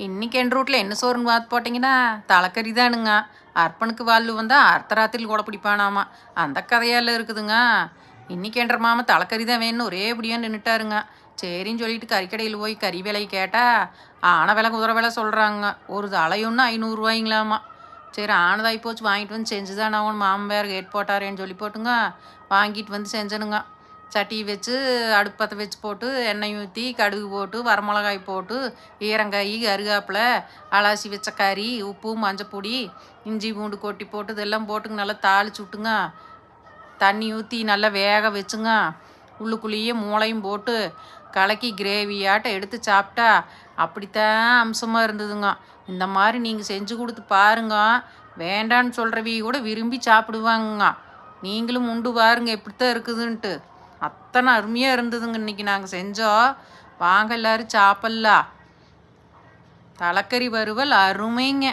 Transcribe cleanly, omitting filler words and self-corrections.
இன்னைக்கு என் ரூட்டில் என்ன சோறுன்னு பார்த்து போட்டிங்கன்னா தலைக்கறி தானுங்க. அர்ப்பனுக்கு வாழ்வு வந்தால் அர்த்தராத்திரியில் கூட பிடிப்பானாமா. அந்த கதையால் இருக்குதுங்க. இன்னைக்கு என்ற மாமா தலைக்கறி தான் வேணும்னு ஒரே படியாக நின்றுட்டாருங்க. சரின்னு சொல்லிட்டு கறிக்கடையில் போய் கறி விலை கேட்டால் ஆனை விலை குதிரை விலை சொல்கிறாங்க. ஒரு தலையொன்று 500 ரூபாய்ங்களாமா. சரி ஆனதாகி போச்சு, வாங்கிட்டு வந்து செஞ்சு தான் நான் மாமன் வேறு கேட் போட்டாரேன்னு சொல்லி போட்டுங்க வாங்கிட்டு வந்து செஞ்சனுங்க. சட்டி வச்சு அடுப்பு பற்ற வச்சு போட்டு எண்ணெய் ஊற்றி கடுகு போட்டு வரமிளகாய் போட்டு ஈரங்காய் கருகாப்பில் அலாசி வச்ச கறி உப்பு மஞ்சப்பொடி இஞ்சி பூண்டு கொட்டி போட்டு இதெல்லாம் போட்டுங்க நல்லா தாளிச்சு விட்டுங்க. தண்ணி ஊற்றி நல்லா வேக வச்சுங்க. உள்ளுக்குள்ளேயே மூளையும் போட்டு கலக்கி கிரேவியாட்ட எடுத்து சாப்பிட்டா அப்படித்தான் அம்சமாக இருந்ததுங்க. இந்த மாதிரி நீங்கள் செஞ்சு கொடுத்து பாருங்க. வேண்டான்னு சொல்கிறவி கூட விரும்பி சாப்பிடுவாங்க. நீங்களும் உண்டு பாருங்க எப்படித்தான் இருக்குதுன்ட்டு. அத்தனை அருமையாக இருந்ததுங்க இன்னைக்கு நாங்கள் செஞ்சோம். வாங்க எல்லாரும் சாப்பிட்லாம். தலைக்கறி வறுவல் அருமைங்க.